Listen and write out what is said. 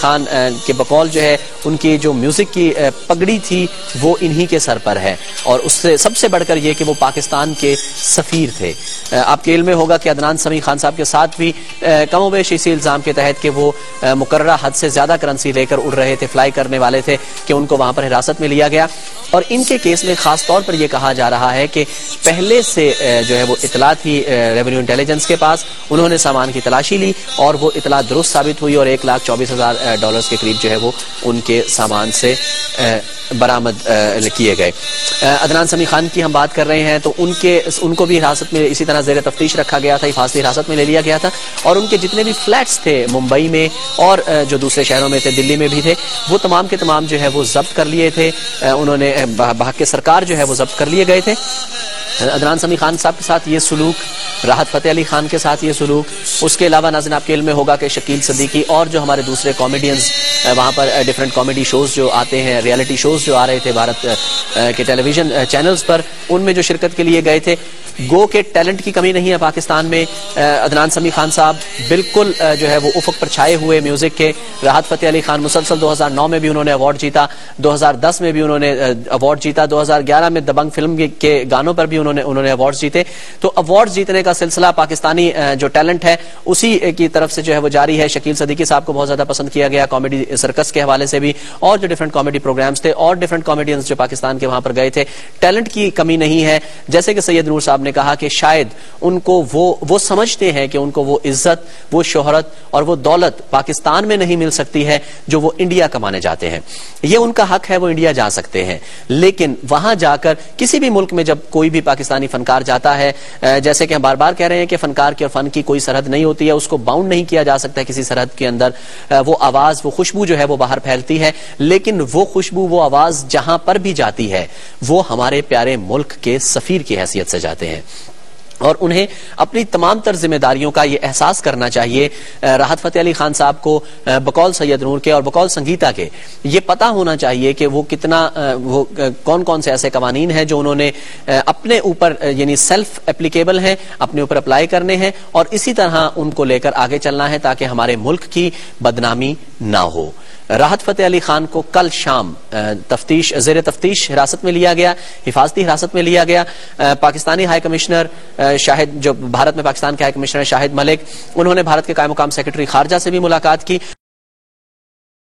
خان کے بقول جو ہے ان کی جو میوزک کی پگڑی تھی وہ انہی کے سر پر ہے، اور اس سے سب سے بڑھ کر یہ کہ وہ پاکستان کے سفیر تھے۔ آپ کے علم میں ہوگا کہ عدنان سمیع خان صاحب کے ساتھ بھی کم و بیش اسی الزام کے تحت کہ وہ مقررہ حد سے زیادہ کرنسی لے کر اڑ رہے تھے، فلائی کرنے والے تھے، کہ ان کو وہاں پر حراست میں لیا گیا۔ اور ان کے کیس میں خاص طور پر یہ کہا جا رہا ہے کہ پہلے سے جو ہے وہ اطلاع تھی ریونیو انٹیلیجنس کے پاس، انہوں نے سامان کی تلاشی لی اور وہ اطلاع درست ثابت ہوئی، اور $1,24,000 کے قریب جو ہے وہ ان کے سامان سے برآمد کیے گئے۔ عدنان سمیع خان کی ہم بات کر رہے ہیں تو ان کو بھی حراست میں اسی طرح زیر تفتیش رکھا گیا تھا، حفاظتی حراست میں لے لیا گیا تھا، اور ان کے جتنے بھی فلیٹس تھے ممبئی میں اور جو دوسرے شہروں میں تھے، دلی میں بھی تھے، وہ تمام کے تمام جو ہے وہ ضبط کر لیے تھے، انہوں نے بحق سرکار جو ہے وہ ضبط کر لیے گئے تھے۔ عدنان سمیع خان صاحب کے ساتھ یہ سلوک، راحت فتح علی خان کے ساتھ یہ سلوک، اس کے علاوہ ناظرین آپ کے علم میں ہوگا کہ شکیل صدیقی اور جو ہمارے دوسرے کامیڈینز وہاں پر ڈیفرنٹ کامیڈی شوز جو آتے ہیں، ریالٹی شوز جو آ رہے تھے بھارت کے ٹیلی ویژن چینلز پر، ان میں جو شرکت کے لیے گئے تھے، گو کے ٹیلنٹ کی کمی نہیں ہے پاکستان میں۔ عدنان سمیع خان صاحب بالکل جو ہے وہ افق پر چھائے ہوئے میوزک کے۔ راحت فتح علی خان مسلسل 2009 میں بھی انہوں نے ایوارڈ جیتا، 2010 میں بھی انہوں نے ایوارڈ جیتا، 2011 میں دبنگ فلم کے گانوں پر بھی انہوں نے ایوارڈ جیتے۔ تو ایوارڈ جیتنے کا سلسلہ پاکستانی جو ٹیلنٹ ہے اسی کی طرف سے جو ہے وہ جاری ہے۔ شکیل صدیقی صاحب کو بہت زیادہ پسند کیا گیا کامیڈی سرکس کے حوالے سے بھی، اور جو ڈیفرنٹ کامیڈی پروگرامز تھے اور ڈیفرنٹ کامیڈینز جو پاکستان کے وہاں پر گئے تھے، ٹیلنٹ کی کمی نہیں ہے۔ جیسے کہ سید نور صاحب نے کہا کہ شاید ان کو وہ سمجھتے ہیں کہ ان کو وہ عزت، وہ شہرت اور وہ دولت پاکستان میں نہیں مل سکتی ہے جو وہ انڈیا کمانے جاتے ہیں۔ یہ ان کا حق ہے، وہ انڈیا جا سکتے ہیں، لیکن وہاں جا کر کسی بھی ملک میں جب کوئی بھی پاکستانی فنکار جاتا ہے، جیسے کہ ہم بار بار کہہ رہے ہیں کہ فنکار کی اور فن کی کوئی سرحد نہیں ہوتی ہے، اس کو باؤنڈ نہیں کیا جا سکتا کسی سرحد کے اندر۔ وہ آواز، وہ خوشبو جو ہے وہ باہر پھیلتی ہے، لیکن وہ خوشبو، وہ آواز جہاں پر بھی جاتی ہے وہ ہمارے پیارے ملک کے سفیر کی حیثیت سے جاتے ہیں، اور انہیں اپنی تمام تر ذمہ داریوں کا یہ احساس کرنا چاہیے۔ راحت فتح علی خان صاحب کو بقول سید نور کے اور بقول سنگیتا کے یہ پتا ہونا چاہیے کہ وہ کتنا کون کون سے ایسے قوانین ہیں جو انہوں نے اپنے اوپر یعنی سیلف اپلیکیبل ہیں، اپنے اوپر اپلائی کرنے ہیں، اور اسی طرح ان کو لے کر آگے چلنا ہے تاکہ ہمارے ملک کی بدنامی نہ ہو۔ راحت فتح علی خان کو کل شام زیر تفتیش حراست میں لیا گیا، حفاظتی حراست میں لیا گیا۔ پاکستانی ہائی کمشنر شاہد، جو بھارت میں پاکستان کے ہائی کمشنر شاہد ملک، انہوں نے بھارت کے قائم مقام سیکرٹری خارجہ سے بھی ملاقات کی۔